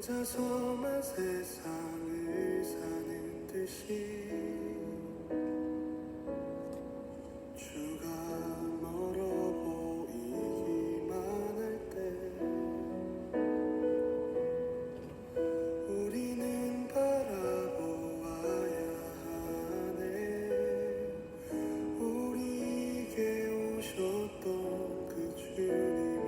혼자서만 세상을 사는 듯이 주가 멀어 보이기만 할 때 우리는 바라보아야 하네. 우리에게 오셨던 그 주님을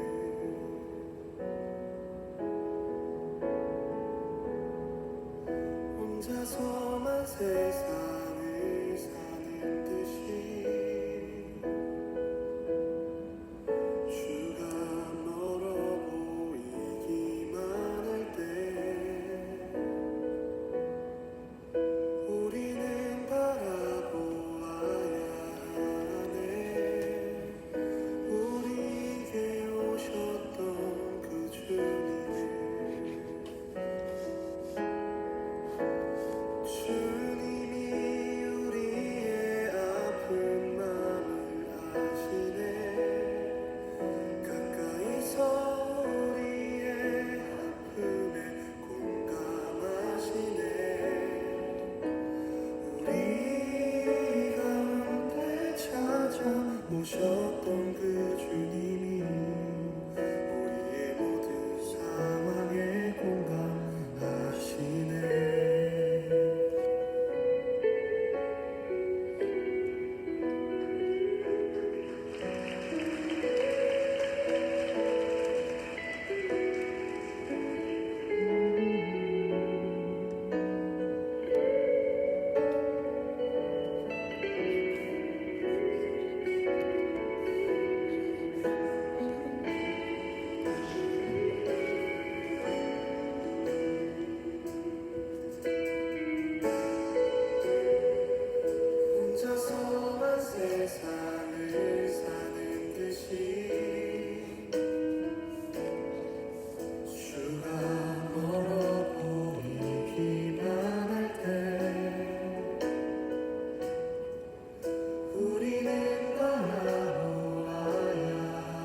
혼자서만 세상을 사는 듯이 주가 멀어 보이기만 할 때 우리는 바라보아야 하네. 우리에게 오셨던 그 주님을 주님이 우리의 아픈 마음을 아시네. 가까이서 우리의 아픔에 공감하시네. 우리 가운데 찾아오셨던 그 주님이 우리의 모든 상황에 공감하시네. 혼자서만 세상을 사는 듯이 주가 멀어 보이기만 할 때 우리는 바라보아야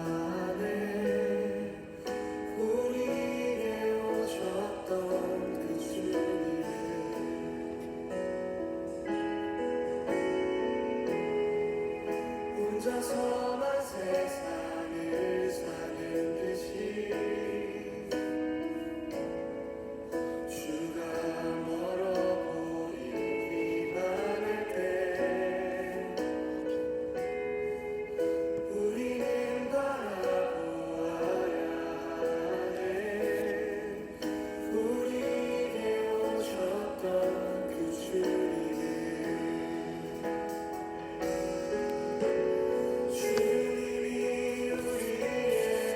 하네. 우리에게 오셨던 그 주님을 혼자서만 세상을 사는 듯이 주가 멀어 보이기만 할 때 우리는 바라보아야 하네. 우리에게 오셨던 그 주님을 주님이 우리의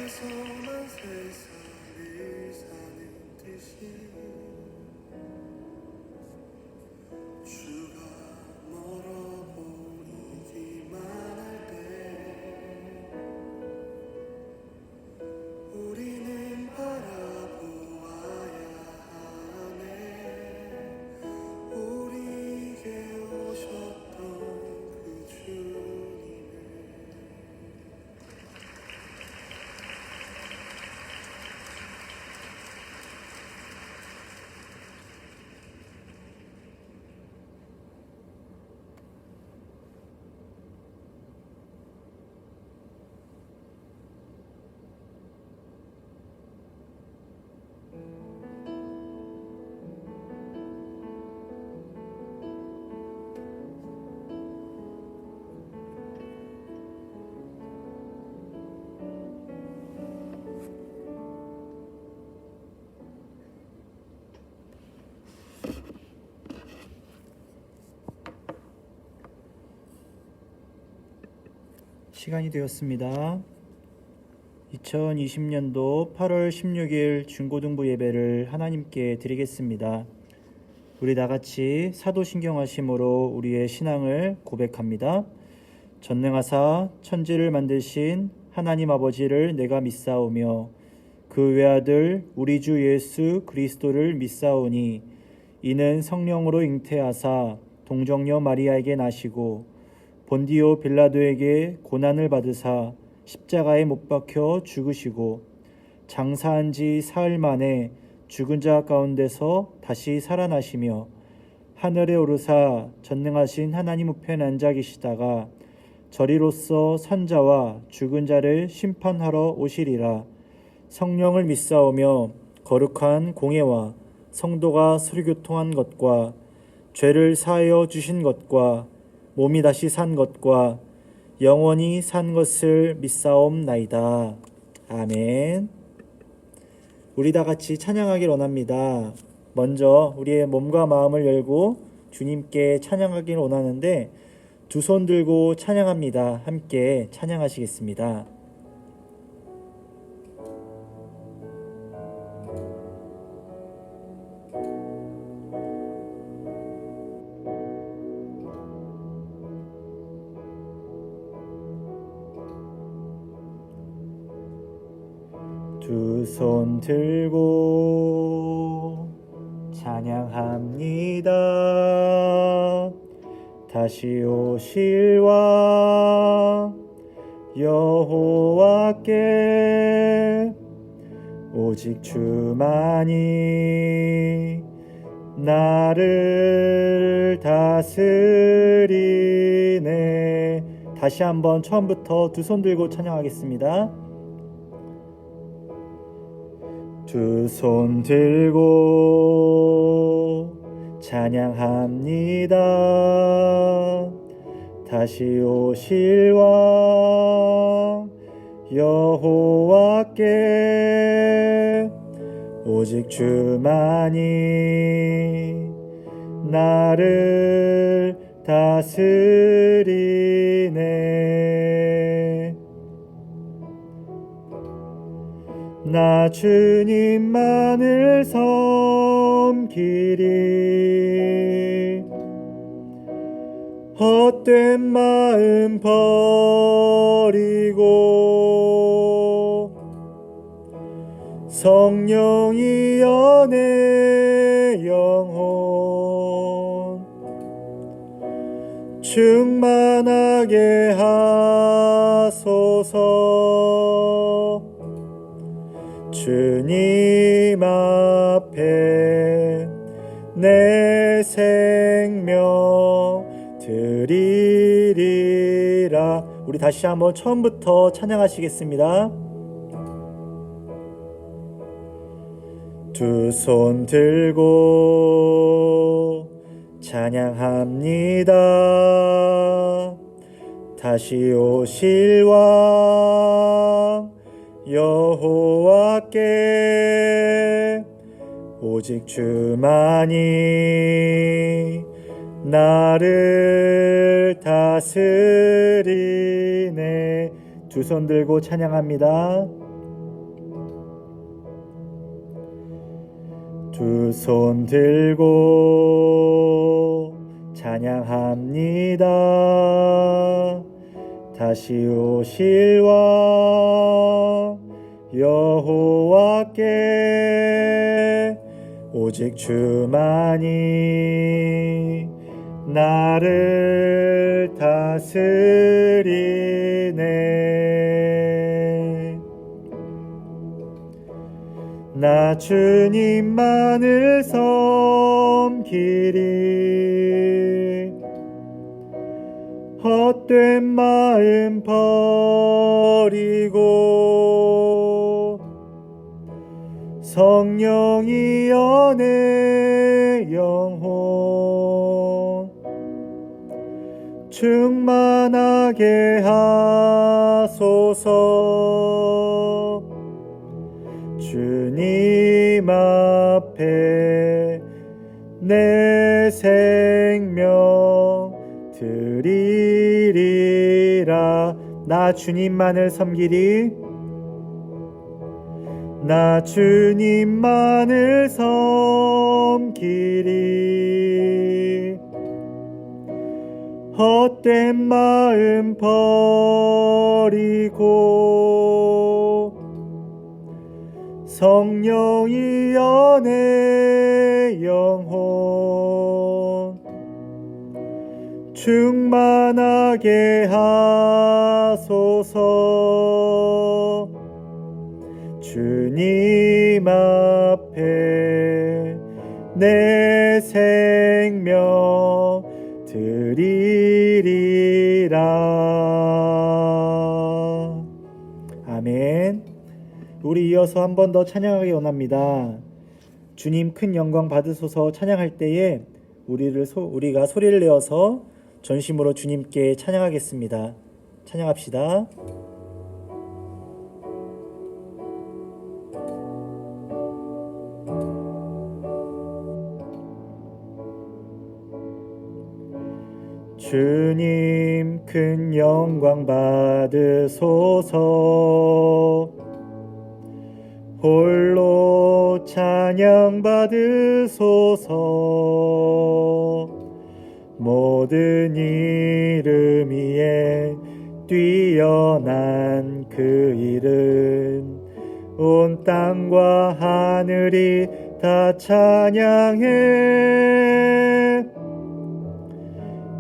앞에서만 세상을 사는 듯이 주가 멀어 보이기만 할 때 우리는 바라보아야 하네. 우리에게 오셨던 그 주님을. 시간이 되었습니다. 2020년도 8월 16일 중고등부 예배를 하나님께 드리겠습니다. 우리 다같이 사도신경하심으로 우리의 신앙을 고백합니다. 전능하사 천지를 만드신 하나님 아버지를 내가 믿사오며 그 외아들 우리 주 예수 그리스도를 믿사오니 이는 성령으로 잉태하사 동정녀 마리아에게 나시고 본디오 빌라도에게 고난을 받으사 십자가에 못 박혀 죽으시고 장사한 지 사흘 만에 죽은 자 가운데서 다시 살아나시며 하늘에 오르사 전능하신 하나님 우편에 앉아 계시다가 저리로서 산자와 죽은 자를 심판하러 오시리라. 성령을 믿사오며 거룩한 공예와 성도가 서류교통한 것과 죄를 사하여 주신 것과 몸이 다시 산 것과 영원히 산 것을 믿사옵나이다. 아멘. 우리 다 같이 찬양하길 원합니다. 먼저 우리의 몸과 마음을 열고 주님께 찬양하길 원하는데 두 손 들고 찬양합니다. 함께 찬양하시겠습니다. 두 손 들고 찬양합니다. 다시 오실 왕 여호와께 오직 주만이 나를 다스리네. 다시 한번 처음부터 두 손 들고 찬양하겠습니다. 두 손 들고 찬양합니다. 다시 오실 왕 여호와께 오직 주만이 나를 다스리네. 나 주님만을 섬기리. 헛된 마음 버리고 성령이여 내 영혼 충만하게 하소서. 주님 앞에 내 생명 드리리라. 우리 다시 한번 처음부터 찬양하시겠습니다. 두 손 들고 찬양합니다. 다시 오실 왕 여호와께 오직 주만이 나를 다스리네. 두 손 들고 찬양합니다. 두 손 들고 찬양합니다. 다시 오실 왕 여호와께 오직 주만이 나를 다스리네. 나 주님만을 섬기리. 헛된 마음 버리고 성령이 연애 영혼 충만하게 하소서. 주님 앞에 내 생명 드리리라. 나 주님만을 섬기리. 나 주님만을 섬기리. 헛된 마음 버리고 성령이 연애 영혼 충만하게 하소서. 주님 앞에 내 생명 드리리라. 아멘. 우리 이어서 한 번 더 찬양하기 원합니다. 주님 큰 영광 받으소서 찬양할 때에 우리가 소리를 내어서 전심으로 주님께 찬양하겠습니다. 찬양합시다. 주님 큰 영광 받으소서. 홀로 찬양 받으소서. 모든 이름 위에 뛰어난 그 이름 온 땅과 하늘이 다 찬양해.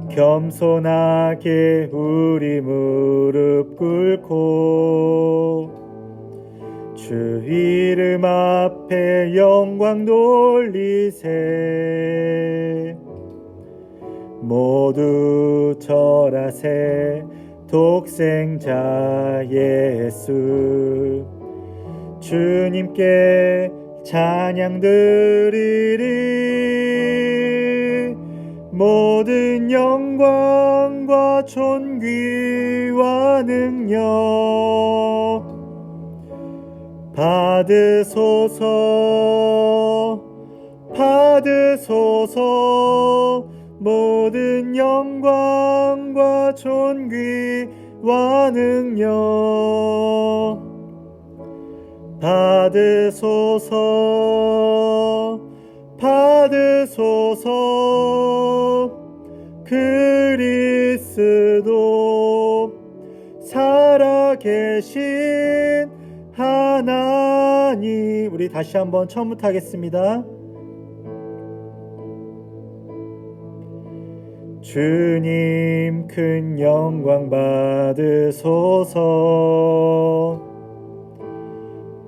겸손하게 우리 무릎 꿇고 주 이름 앞에 영광 돌리세. 모두 절하세. 독생자 예수 주님께 찬양 드리리. 모든 영광과 존귀와 능력 받으소서. 받으소서. 모든 영광과 존귀와 능력 받으소서. 받으소서. 그리스도 살아계신 하나님. 우리 다시 한번 처음부터 하겠습니다. 주님 큰 영광 받으소서.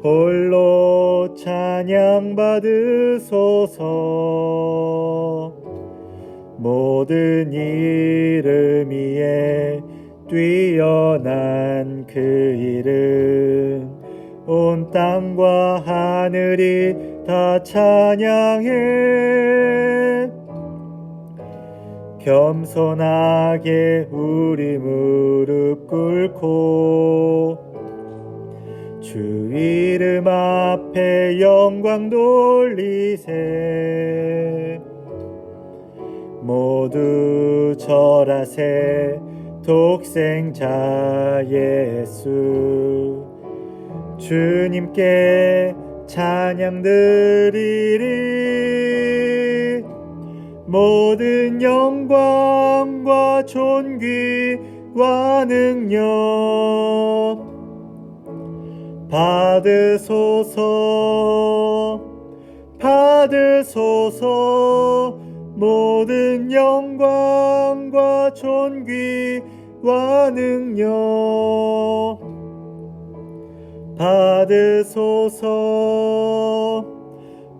홀로 찬양 받으소서. 모든 이름 위에 뛰어난 그 이름 온 땅과 하늘이 다 찬양해. 겸손하게 우리 무릎 꿇고 주 이름 앞에 영광 돌리세. 모두 절하세. 독생자 예수 주님께 찬양 드리리. 모든 영광과 존귀와 능력 받으소서. 받으소서. 모든 영광과 존귀와 능력 받으소서.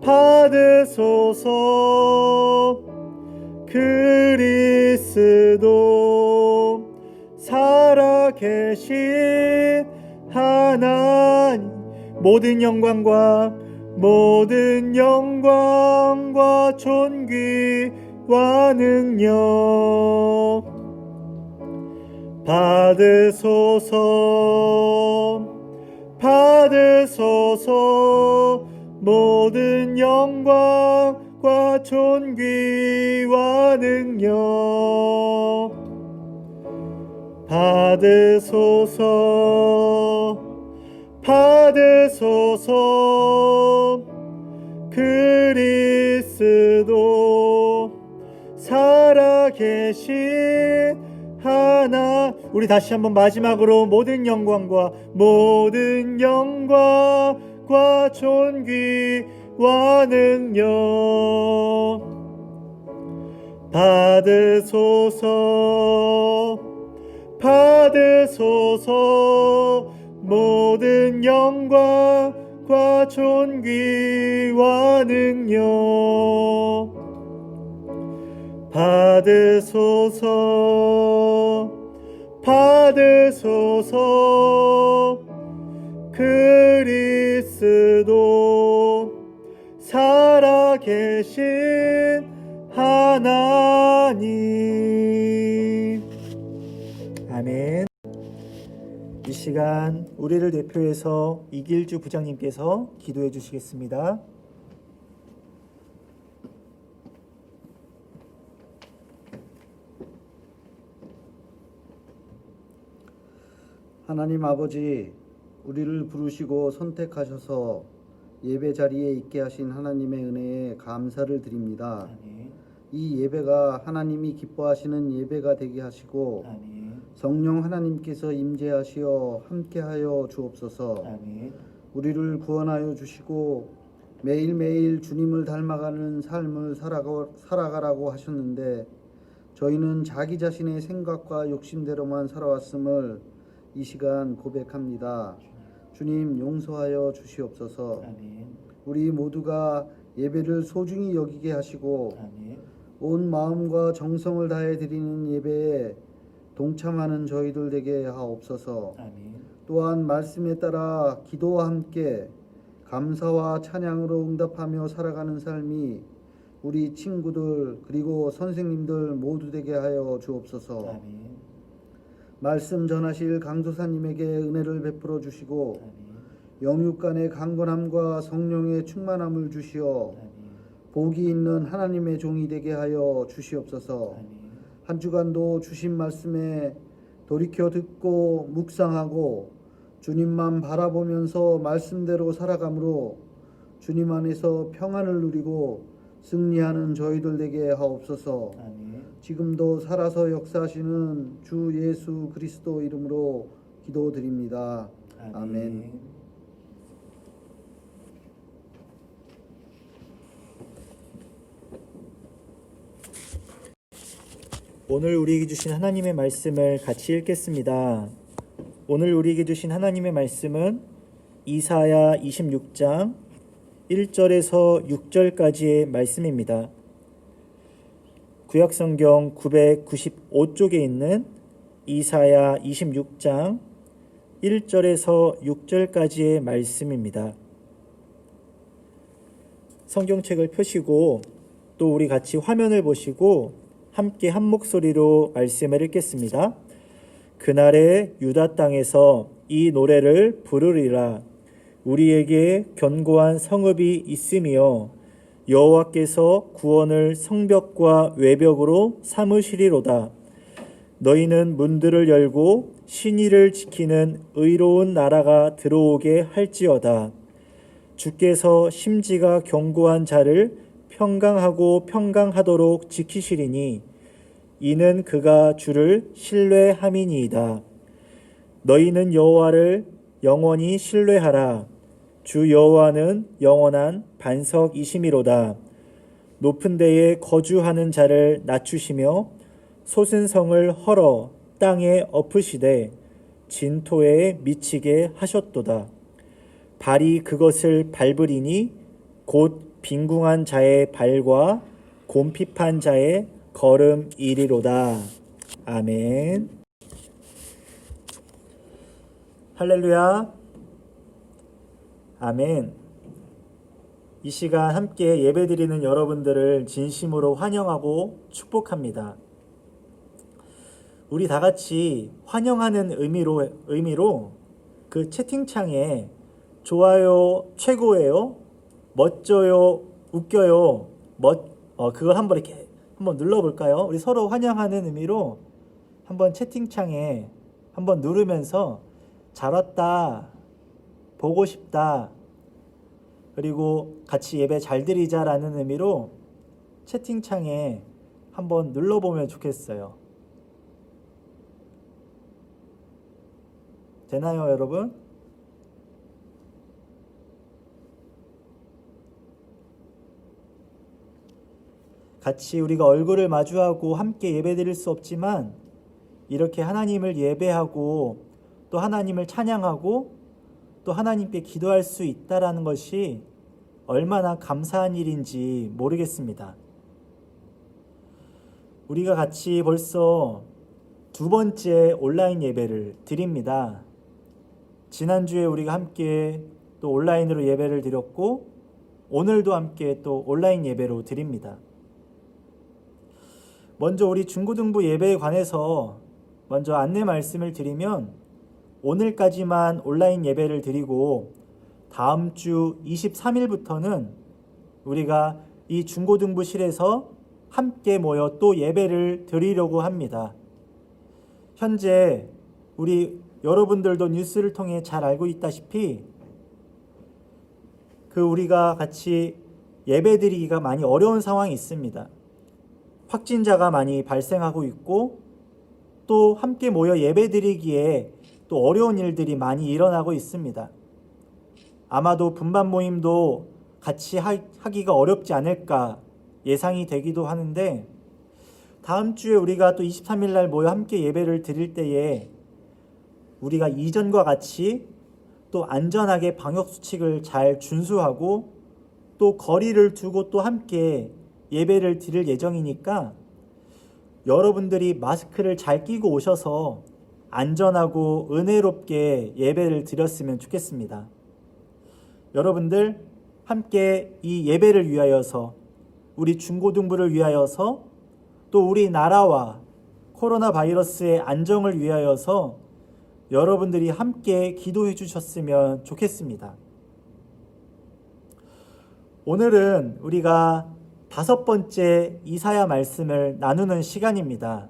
받으소서. 그리스도 살아계신 하나님, 모든 영광과 존귀와 능력 받으소서. 받으소서. 모든 영광과 존귀와 능력 받으소서. 받으소서. 그리스도 살아계신 하나. 우리 다시 한번 마지막으로 모든 영광과 존귀와 능력 받으소서. 받으소서. 모든 영광과 존귀와 능력 받으소서. 받으소서. 그리스도 살아계신 하나님. 아멘. 이 시간 우리를 대표해서 이길주 부장님께서 기도해 주시겠습니다. 하나님 아버지, 우리를 부르시고 선택하셔서 예배 자리에 있게 하신 하나님의 은혜에 감사를 드립니다. 아멘. 이 예배가 하나님이 기뻐하시는 예배가 되게 하시고 아멘. 성령 하나님께서 임재하시어 함께하여 주옵소서. 아멘. 우리를 구원하여 주시고 매일매일 주님을 닮아가는 삶을 살아가라고 하셨는데 저희는 자기 자신의 생각과 욕심대로만 살아왔음을 이 시간 고백합니다. 주님 용서하여 주시옵소서. 아멘. 우리 모두가 예배를 소중히 여기게 하시고 아멘. 온 마음과 정성을 다해 드리는 예배에 동참하는 저희들 되게 하옵소서. 아멘. 또한 말씀에 따라 기도와 함께 감사와 찬양으로 응답하며 살아가는 삶이 우리 친구들 그리고 선생님들 모두 되게 하여 주옵소서. 아멘. 말씀 전하실 강도사님에게 은혜를 베풀어 주시고 아멘. 영육간의 강건함과 성령의 충만함을 주시어 아멘. 복이 있는 하나님의 종이 되게 하여 주시옵소서. 아멘. 한 주간도 주신 말씀에 돌이켜 듣고 묵상하고 주님만 바라보면서 말씀대로 살아가므로 주님 안에서 평안을 누리고 승리하는 저희들 되게 하옵소서. 아멘. 지금도 살아서 역사하시는 주 예수 그리스도 이름으로 기도드립니다. 아멘. 오늘 우리에게 주신 하나님의 말씀을 같이 읽겠습니다. 오늘 우리에게 주신 하나님의 말씀은 이사야 26장 1절에서 6절까지의 말씀입니다. 구약성경 995쪽에 있는 이사야 26장 1절에서 6절까지의 말씀입니다. 성경책을 펴시고 또 우리 같이 화면을 보시고 함께 한 목소리로 말씀을 읽겠습니다. 그날에 유다 땅에서 이 노래를 부르리라. 우리에게 견고한 성읍이 있으며 여호와께서 구원을 성벽과 외벽으로 삼으시리로다. 너희는 문들을 열고 신의를 지키는 의로운 나라가 들어오게 할지어다. 주께서 심지가 견고한 자를 평강하고 평강하도록 지키시리니 이는 그가 주를 신뢰함이니이다. 너희는 여호와를 영원히 신뢰하라. 주 여호와는 영원한 반석이심이로다. 높은 데에 거주하는 자를 낮추시며 솟은 성을 헐어 땅에 엎으시되 진토에 미치게 하셨도다. 발이 그것을 밟으리니 곧 빈궁한 자의 발과 곰핍한 자의 걸음이리로다. 아멘. 할렐루야. 아멘. 이 시간 함께 예배드리는 여러분들을 진심으로 환영하고 축복합니다. 우리 다 같이 환영하는 의미로 그 채팅창에 좋아요, 최고예요, 멋져요, 웃겨요, 그걸 한번 이렇게 한번 눌러볼까요? 우리 서로 환영하는 의미로 한번 채팅창에 한번 누르면서 잘 왔다, 보고 싶다, 그리고 같이 예배 잘 드리자라는 의미로 채팅창에 한번 눌러보면 좋겠어요. 되나요, 여러분? 같이 우리가 얼굴을 마주하고 함께 예배드릴 수 없지만 이렇게 하나님을 예배하고 또 하나님을 찬양하고 또 하나님께 기도할 수 있다라는 것이 얼마나 감사한 일인지 모르겠습니다. 우리가 같이 벌써 두 번째 온라인 예배를 드립니다. 지난주에 우리가 함께 또 온라인으로 예배를 드렸고 오늘도 함께 또 온라인 예배로 드립니다. 먼저 우리 중고등부 예배에 관해서 먼저 안내 말씀을 드리면 오늘까지만 온라인 예배를 드리고 다음 주 23일부터는 우리가 이 중고등부실에서 함께 모여 또 예배를 드리려고 합니다. 현재 우리 여러분들도 뉴스를 통해 잘 알고 있다시피 우리가 같이 예배 드리기가 많이 어려운 상황이 있습니다. 확진자가 많이 발생하고 있고 또 함께 모여 예배 드리기에 또 어려운 일들이 많이 일어나고 있습니다. 아마도 분반 모임도 같이 하기가 어렵지 않을까 예상이 되기도 하는데 다음 주에 우리가 또 23일 날 모여 함께 예배를 드릴 때에 우리가 이전과 같이 또 안전하게 방역수칙을 잘 준수하고 또 거리를 두고 또 함께 예배를 드릴 예정이니까 여러분들이 마스크를 잘 끼고 오셔서 안전하고 은혜롭게 예배를 드렸으면 좋겠습니다. 여러분들 함께 이 예배를 위하여서 우리 중고등부를 위하여서 또 우리 나라와 코로나 바이러스의 안정을 위하여서 여러분들이 함께 기도해 주셨으면 좋겠습니다. 오늘은 우리가 5번째 이사야 말씀을 나누는 시간입니다.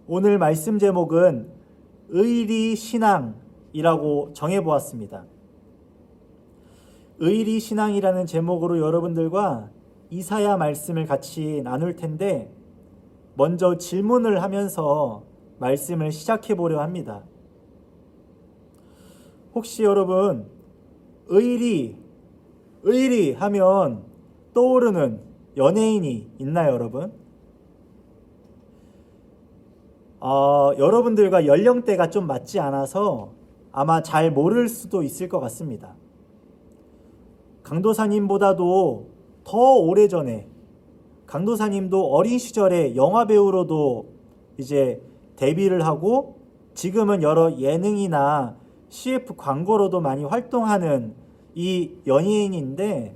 오늘 말씀 제목은 의리신앙이라고 정해보았습니다. 의리신앙이라는 제목으로 여러분들과 이사야 말씀을 같이 나눌 텐데 먼저 질문을 하면서 말씀을 시작해 보려 합니다. 혹시 여러분 의리 하면 떠오르는 연예인이 있나요, 여러분? 여러분들과 연령대가 좀 맞지 않아서 아마 잘 모를 수도 있을 것 같습니다. 강도사님보다도 더 오래전에 강도사님도 어린 시절에 영화배우로도 이제 데뷔를 하고 지금은 여러 예능이나 CF 광고로도 많이 활동하는 이 연예인인데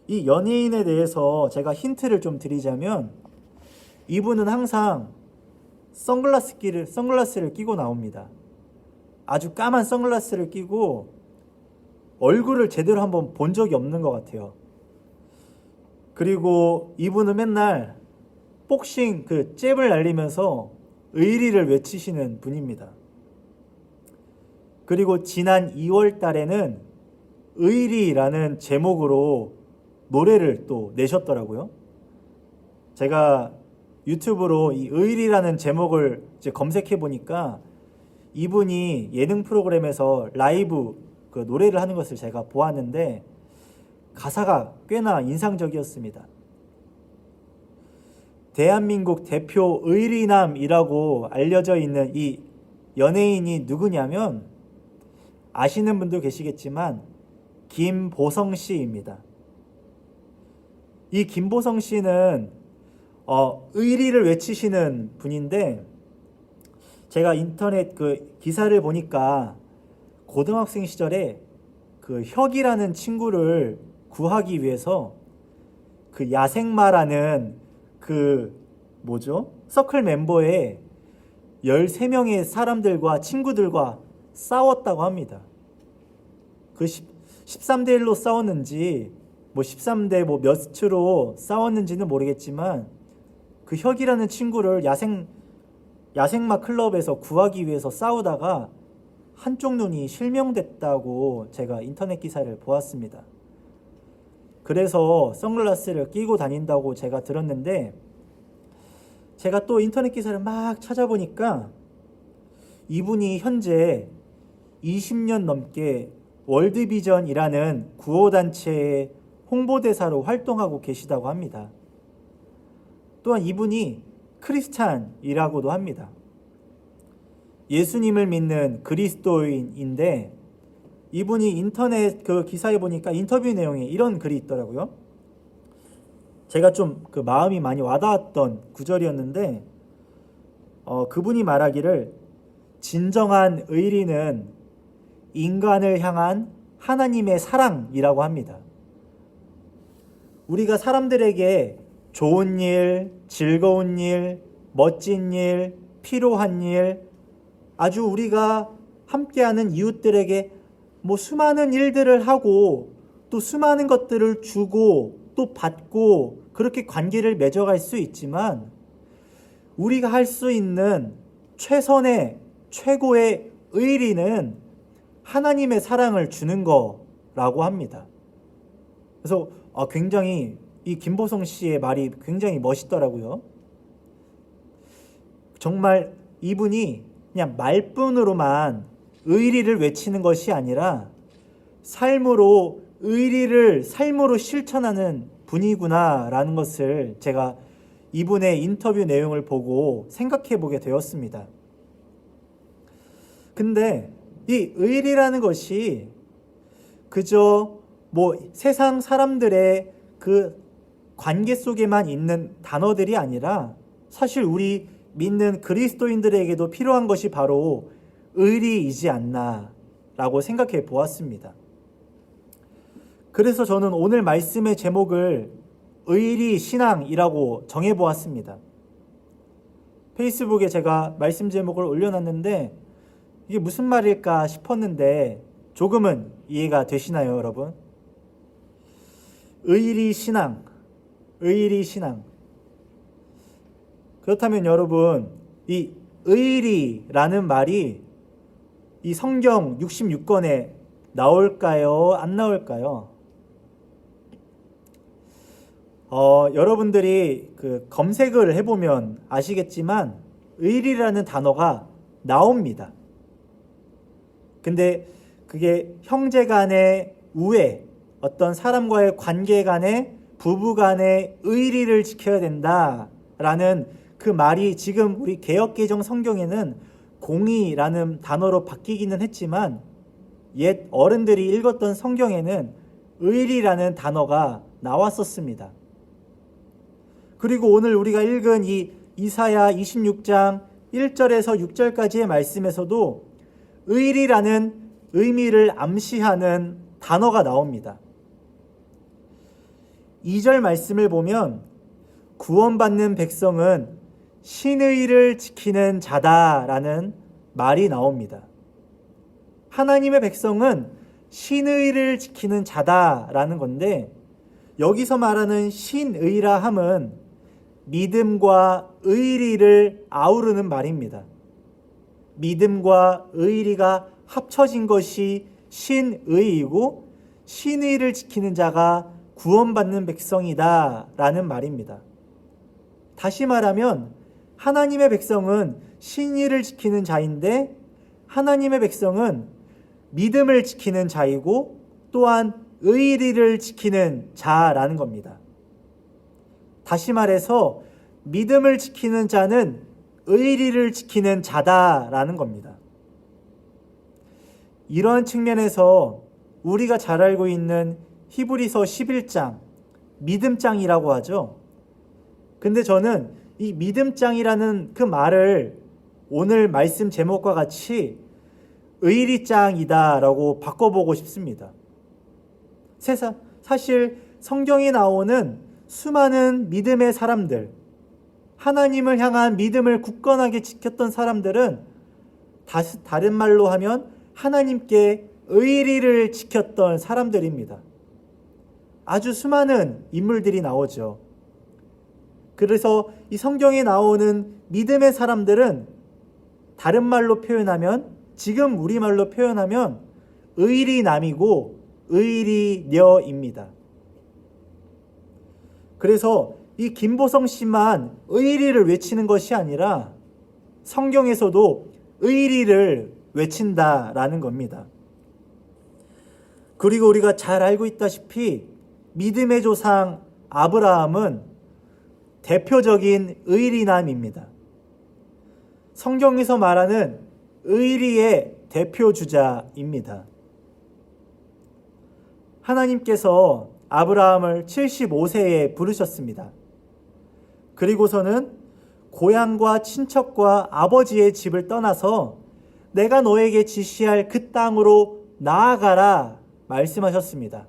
이 연예인에 대해서 제가 힌트를 좀 드리자면 이분은 항상 선글라스를 끼고 나옵니다. 아주 까만 선글라스를 끼고 얼굴을 제대로 한번 본 적이 없는 것 같아요. 그리고 이분은 맨날 복싱 잽을 날리면서 의리를 외치시는 분입니다. 그리고 지난 2월 달에는 의리라는 제목으로 노래를 또 내셨더라고요. 제가 유튜브로 이 의리라는 제목을 이제 검색해 보니까 이분이 예능 프로그램에서 라이브 그 노래를 하는 것을 제가 보았는데 가사가 꽤나 인상적이었습니다. 대한민국 대표 의리남이라고 알려져 있는 이 연예인이 누구냐면 아시는 분도 계시겠지만 김보성 씨입니다. 이 김보성 씨는 의리를 외치시는 분인데 제가 인터넷 그 기사를 보니까 고등학생 시절에 그 혁이라는 친구를 구하기 위해서 그 야생마라는 그 서클 멤버의 13명의 사람들과 친구들과 싸웠다고 합니다. 그 13대 1로 싸웠는지 13대 몇으로 싸웠는지는 모르겠지만 그 혁이라는 친구를 야생마 클럽에서 구하기 위해서 싸우다가 한쪽 눈이 실명됐다고 제가 인터넷 기사를 보았습니다. 그래서 선글라스를 끼고 다닌다고 제가 들었는데 제가 또 인터넷 기사를 막 찾아보니까 이분이 현재 20년 넘게 월드비전이라는 구호단체의 홍보대사로 활동하고 계시다고 합니다. 또한 이분이 크리스찬이라고도 합니다. 예수님을 믿는 그리스도인인데 이분이 인터넷 그 기사에 보니까 인터뷰 내용에 이런 글이 있더라고요. 제가 좀 그 마음이 많이 와닿았던 구절이었는데 그분이 말하기를 진정한 의리는 인간을 향한 하나님의 사랑이라고 합니다. 우리가 사람들에게 좋은 일, 즐거운 일, 멋진 일, 필요한 일, 아주 우리가 함께하는 이웃들에게 수많은 일들을 하고 또 수많은 것들을 주고 또 받고 그렇게 관계를 맺어갈 수 있지만 우리가 할 수 있는 최선의 최고의 의리는 하나님의 사랑을 주는 거라고 합니다. 그래서 굉장히 이 김보성 씨의 말이 굉장히 멋있더라고요. 정말 이분이 그냥 말뿐으로만 의리를 외치는 것이 아니라 삶으로 의리를 삶으로 실천하는 분이구나라는 것을 제가 이분의 인터뷰 내용을 보고 생각해 보게 되었습니다. 근데 이 의리라는 것이 그저 세상 사람들의 그 관계 속에만 있는 단어들이 아니라 사실 우리 믿는 그리스도인들에게도 필요한 것이 바로 의리이지 않나라고 생각해 보았습니다. 그래서 저는 오늘 말씀의 제목을 의리 신앙이라고 정해 보았습니다. 페이스북에 제가 말씀 제목을 올려놨는데 이게 무슨 말일까 싶었는데 조금은 이해가 되시나요, 여러분? 의리 신앙, 의리 신앙. 그렇다면 여러분, 이 의리라는 말이 이 성경 66권에 나올까요? 안 나올까요? 여러분들이 그 검색을 해보면 아시겠지만 의리라는 단어가 나옵니다. 근데 그게 형제 간의 우애, 어떤 사람과의 관계 간의 부부 간의 의리를 지켜야 된다라는 그 말이 지금 우리 개역개정 성경에는 공의라는 단어로 바뀌기는 했지만 옛 어른들이 읽었던 성경에는 의리라는 단어가 나왔었습니다. 그리고 오늘 우리가 읽은 이 이사야 26장 1절에서 6절까지의 말씀에서도 의리라는 의미를 암시하는 단어가 나옵니다. 2절 말씀을 보면 구원받는 백성은 신의를 지키는 자다라는 말이 나옵니다. 하나님의 백성은 신의를 지키는 자다라는 건데 여기서 말하는 신의라 함은 믿음과 의리를 아우르는 말입니다. 믿음과 의리가 합쳐진 것이 신의이고 신의를 지키는 자가 구원받는 백성이다 라는 말입니다. 다시 말하면 하나님의 백성은 신의를 지키는 자인데 하나님의 백성은 믿음을 지키는 자이고 또한 의리를 지키는 자라는 겁니다. 다시 말해서 믿음을 지키는 자는 의리를 지키는 자다라는 겁니다. 이러한 측면에서 우리가 잘 알고 있는 히브리서 11장, 믿음장이라고 하죠. 근데 저는 이 믿음장이라는 그 말을 오늘 말씀 제목과 같이 의리장이다라고 바꿔보고 싶습니다. 사실 성경에 나오는 수많은 믿음의 사람들, 하나님을 향한 믿음을 굳건하게 지켰던 사람들은 다른 말로 하면 하나님께 의리를 지켰던 사람들입니다. 아주 수많은 인물들이 나오죠. 그래서 이 성경에 나오는 믿음의 사람들은 다른 말로 표현하면, 지금 우리말로 표현하면 의리남이고 의리녀입니다. 그래서 이 김보성 씨만 의리를 외치는 것이 아니라 성경에서도 의리를 외친다라는 겁니다. 그리고 우리가 잘 알고 있다시피 믿음의 조상 아브라함은 대표적인 의리남입니다. 성경에서 말하는 의리의 대표주자입니다. 하나님께서 아브라함을 75세에 부르셨습니다. 그리고서는 고향과 친척과 아버지의 집을 떠나서 내가 너에게 지시할 그 땅으로 나아가라 말씀하셨습니다.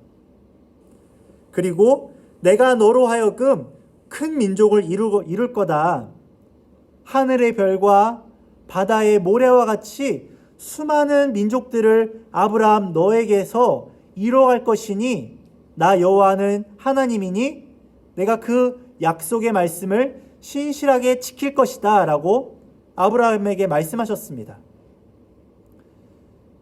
그리고 내가 너로 하여금 큰 민족을 이룰 거다. 하늘의 별과 바다의 모래와 같이 수많은 민족들을 아브라함 너에게서 이뤄갈 것이니 나 여호와는 하나님이니 내가 그 약속의 말씀을 신실하게 지킬 것이다 라고 아브라함에게 말씀하셨습니다.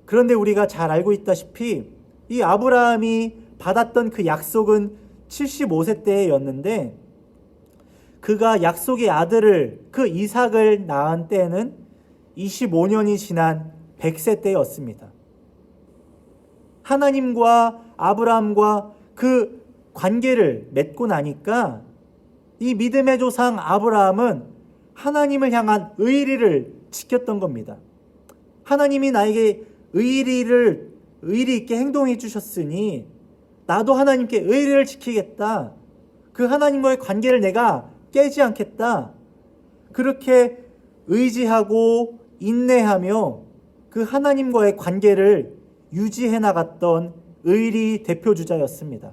그런데 우리가 잘 알고 있다시피 이 아브라함이 받았던 그 약속은 75세 때였는데 그가 약속의 아들을 그 이삭을 낳은 때에는 25년이 지난 100세 때였습니다. 하나님과 아브라함과 그 관계를 맺고 나니까 이 믿음의 조상 아브라함은 하나님을 향한 의리를 지켰던 겁니다. 하나님이 나에게 의리 있게 행동해 주셨으니 나도 하나님께 의리를 지키겠다. 그 하나님과의 관계를 내가 깨지 않겠다. 그렇게 의지하고 인내하며 그 하나님과의 관계를 유지해 나갔던 의리 대표주자였습니다.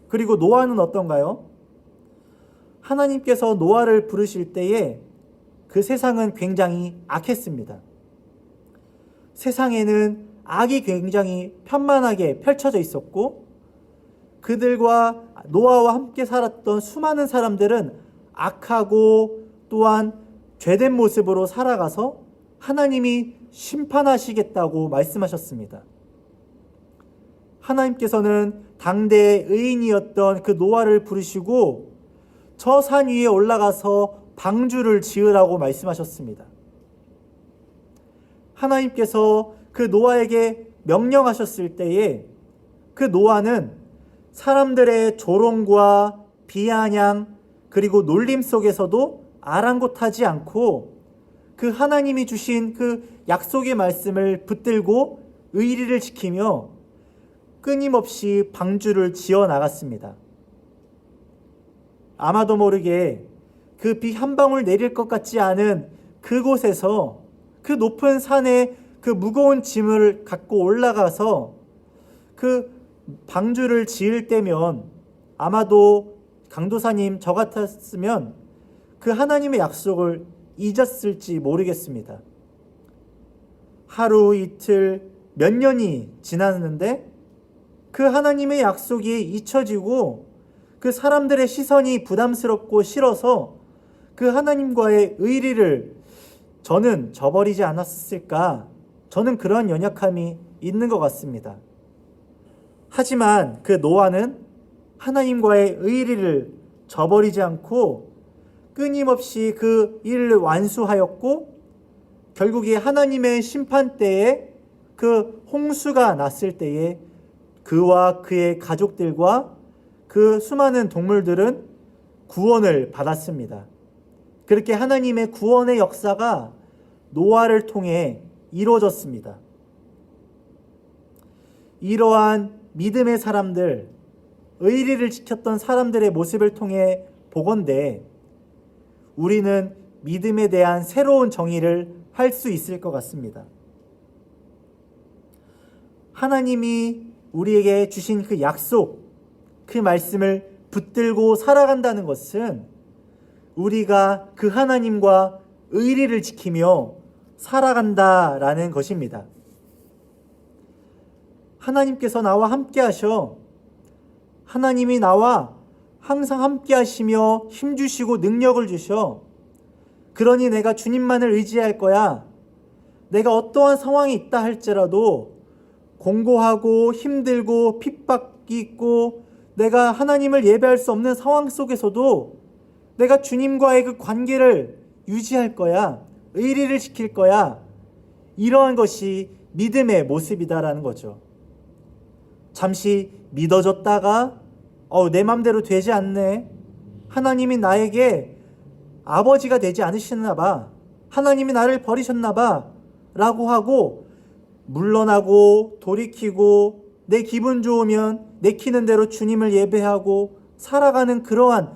그리고 노아는 어떤가요? 하나님께서 노아를 부르실 때에 그 세상은 굉장히 악했습니다. 세상에는 악이 굉장히 편만하게 펼쳐져 있었고 그들과 노아와 함께 살았던 수많은 사람들은 악하고 또한 죄된 모습으로 살아가서 하나님이 심판하시겠다고 말씀하셨습니다. 하나님께서는 당대의 의인이었던 그 노아를 부르시고 저 산 위에 올라가서 방주를 지으라고 말씀하셨습니다. 하나님께서 그 노아에게 명령하셨을 때에 그 노아는 사람들의 조롱과 비아냥 그리고 놀림 속에서도 아랑곳하지 않고 그 하나님이 주신 그 약속의 말씀을 붙들고 의리를 지키며 끊임없이 방주를 지어 나갔습니다. 아마도 모르게 그 비 한 방울 내릴 것 같지 않은 그곳에서 그 높은 산에 그 무거운 짐을 갖고 올라가서 그 방주를 지을 때면 아마도 강도사님 저 같았으면 그 하나님의 약속을 잊었을지 모르겠습니다. 하루 이틀 몇 년이 지났는데 그 하나님의 약속이 잊혀지고 그 사람들의 시선이 부담스럽고 싫어서 그 하나님과의 의리를 저는 저버리지 않았을까? 저는 그런 연약함이 있는 것 같습니다. 하지만 그 노아는 하나님과의 의리를 저버리지 않고 끊임없이 그 일을 완수하였고, 결국에 하나님의 심판 때에 그 홍수가 났을 때에 그와 그의 가족들과 그 수많은 동물들은 구원을 받았습니다. 그렇게 하나님의 구원의 역사가 노아를 통해 이루어졌습니다. 이러한 믿음의 사람들, 의리를 지켰던 사람들의 모습을 통해 보건대 우리는 믿음에 대한 새로운 정의를 할 수 있을 것 같습니다. 하나님이 우리에게 주신 그 약속, 그 말씀을 붙들고 살아간다는 것은 우리가 그 하나님과 의리를 지키며 살아간다라는 것입니다. 하나님께서 나와 함께 하셔, 하나님이 나와 항상 함께 하시며 힘주시고 능력을 주셔, 그러니 내가 주님만을 의지할 거야. 내가 어떠한 상황이 있다 할지라도 공고하고 힘들고 핍박이 있고 내가 하나님을 예배할 수 없는 상황 속에서도 내가 주님과의 그 관계를 유지할 거야. 의리를 지킬 거야. 이러한 것이 믿음의 모습이다라는 거죠. 잠시 믿어졌다가 내 맘대로 되지 않네. 하나님이 나에게 아버지가 되지 않으셨나 봐. 하나님이 나를 버리셨나 봐. 라고 하고 물러나고 돌이키고 내 기분 좋으면 내키는 대로 주님을 예배하고 살아가는 그러한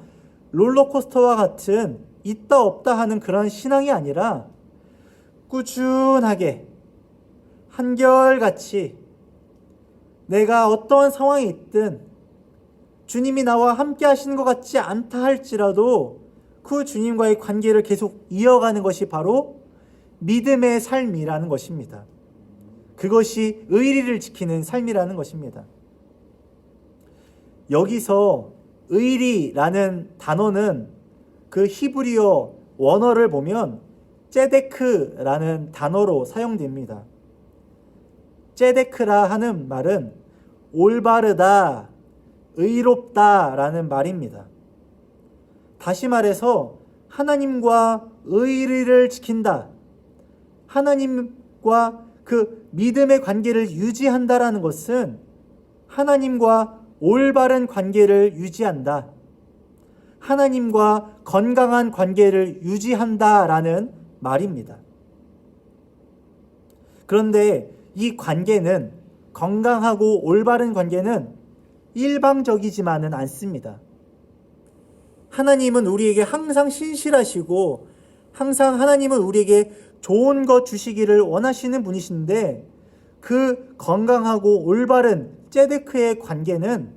롤러코스터와 같은 있다 없다 하는 그런 신앙이 아니라 꾸준하게 한결같이 내가 어떠한 상황이 있든 주님이 나와 함께 하시는 것 같지 않다 할지라도 그 주님과의 관계를 계속 이어가는 것이 바로 믿음의 삶이라는 것입니다. 그것이 의리를 지키는 삶이라는 것입니다. 여기서 의리라는 단어는 그 히브리어 원어를 보면 ጼ데크라는 단어로 사용됩니다. ጼ데크라 하는 말은 올바르다, 의롭다라는 말입니다. 다시 말해서 하나님과 의리를 지킨다, 하나님과 그 믿음의 관계를 유지한다라는 것은 하나님과 올바른 관계를 유지한다, 하나님과 건강한 관계를 유지한다라는 말입니다. 그런데 이 관계는, 건강하고 올바른 관계는 일방적이지만은 않습니다. 하나님은 우리에게 항상 신실하시고 항상 하나님은 우리에게 좋은 것 주시기를 원하시는 분이신데, 그 건강하고 올바른 ጼ데크의 관계는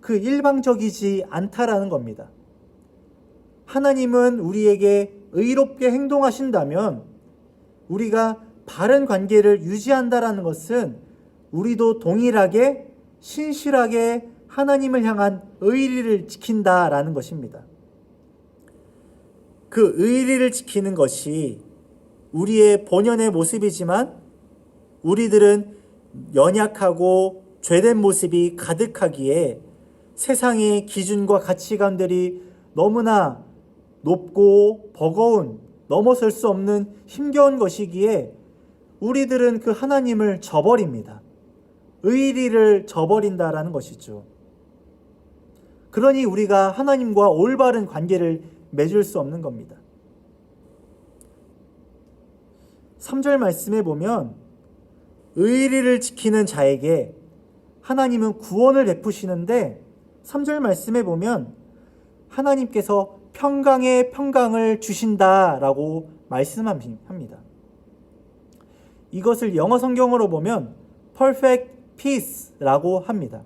그 일방적이지 않다라는 겁니다. 하나님은 우리에게 의롭게 행동하신다면 우리가 바른 관계를 유지한다라는 것은 우리도 동일하게 신실하게 하나님을 향한 의리를 지킨다라는 것입니다. 그 의리를 지키는 것이 우리의 본연의 모습이지만 우리들은 연약하고 죄된 모습이 가득하기에 세상의 기준과 가치관들이 너무나 높고 버거운, 넘어설 수 없는 힘겨운 것이기에 우리들은 그 하나님을 저버립니다. 의리를 저버린다라는 것이죠. 그러니 우리가 하나님과 올바른 관계를 맺을 수 없는 겁니다. 3절 말씀에 보면 의리를 지키는 자에게 하나님은 구원을 베푸시는데 3절 말씀에 보면 하나님께서 평강의 평강을 주신다라고 말씀합니다. 이것을 영어 성경으로 보면 perfect peace라고 합니다.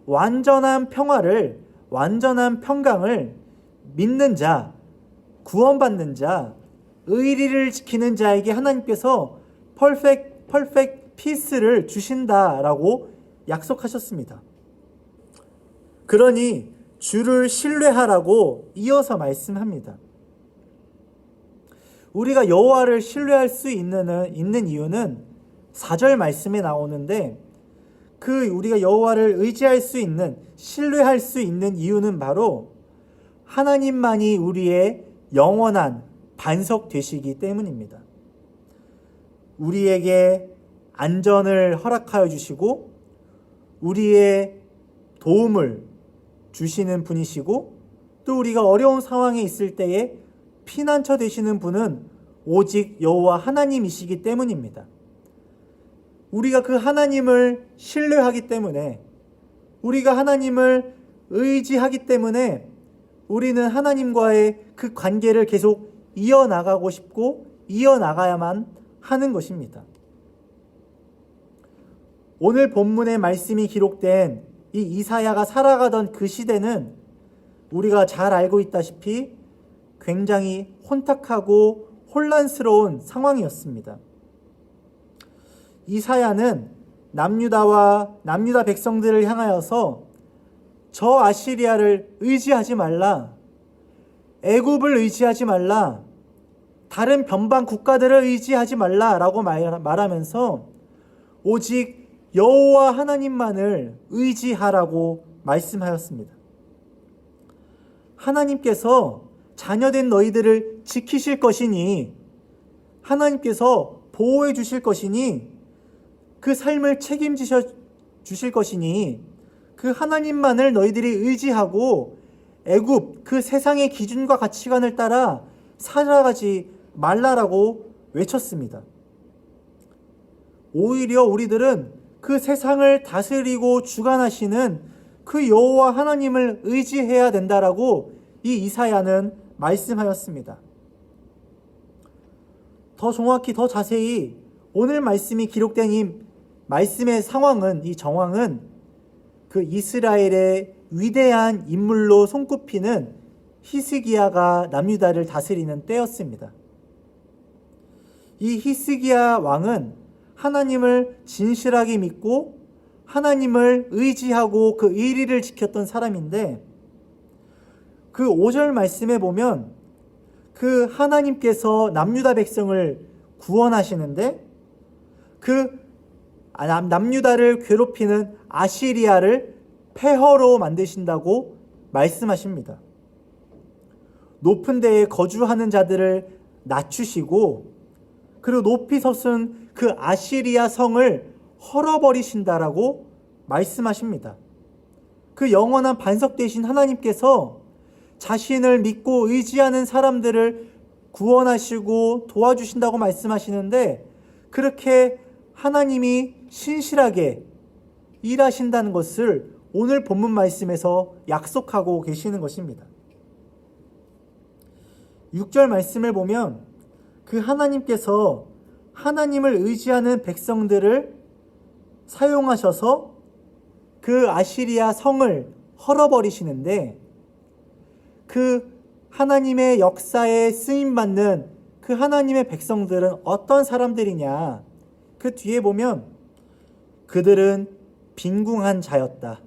완전한 평화를, 완전한 평강을 믿는 자, 구원받는 자, 의리를 지키는 자에게 하나님께서 perfect peace를 주신다라고 약속하셨습니다. 그러니 주를 신뢰하라고 이어서 말씀합니다. 우리가 여호와를 신뢰할 수 있는 이유는 4절 말씀에 나오는데 우리가 여호와를 의지할 수 있는, 신뢰할 수 있는 이유는 바로 하나님만이 우리의 영원한 반석 되시기 때문입니다. 우리에게 안전을 허락하여 주시고 우리의 도움을 주시는 분이시고, 또 우리가 어려운 상황에 있을 때에 피난처 되시는 분은 오직 여호와 하나님이시기 때문입니다. 우리가 그 하나님을 신뢰하기 때문에, 우리가 하나님을 의지하기 때문에 우리는 하나님과의 그 관계를 계속 이어나가고 싶고 이어나가야만 하는 것입니다. 오늘 본문의 말씀이 기록된 이 이사야가 살아가던 그 시대는 우리가 잘 알고 있다시피 굉장히 혼탁하고 혼란스러운 상황이었습니다. 이사야는 남유다 백성들을 향하여서 저 아시리아를 의지하지 말라, 애굽을 의지하지 말라, 다른 변방 국가들을 의지하지 말라라고 말하면서 오직 여호와 하나님만을 의지하라고 말씀하였습니다. 하나님께서 자녀된 너희들을 지키실 것이니, 하나님께서 보호해 주실 것이니, 그 삶을 책임지셔 주실 것이니 그 하나님만을 너희들이 의지하고 애굽 그 세상의 기준과 가치관을 따라 살아가지 말라라고 외쳤습니다. 오히려 우리들은 그 세상을 다스리고 주관하시는 그 여호와 하나님을 의지해야 된다라고 이 이사야는 말씀하였습니다. 더 정확히, 더 자세히 오늘 말씀이 기록된 이 말씀의 상황은, 이 정황은 그 이스라엘의 위대한 인물로 손꼽히는 히스기야가 남유다를 다스리는 때였습니다. 이 히스기야 왕은 하나님을 진실하게 믿고 하나님을 의지하고 그 의리를 지켰던 사람인데, 그 5절 말씀에 보면 그 하나님께서 남유다 백성을 구원하시는데 그 남유다를 괴롭히는 아시리아를 폐허로 만드신다고 말씀하십니다. 높은 데에 거주하는 자들을 낮추시고 그리고 높이 솟은 그 아시리아 성을 헐어버리신다라고 말씀하십니다. 그 영원한 반석 되신 하나님께서 자신을 믿고 의지하는 사람들을 구원하시고 도와주신다고 말씀하시는데, 그렇게 하나님이 신실하게 일하신다는 것을 오늘 본문 말씀에서 약속하고 계시는 것입니다. 6절 말씀을 보면 그 하나님께서 하나님을 의지하는 백성들을 사용하셔서 그 아시리아 성을 헐어버리시는데, 그 하나님의 역사에 쓰임받는 그 하나님의 백성들은 어떤 사람들이냐, 그 뒤에 보면 그들은 빈궁한 자였다,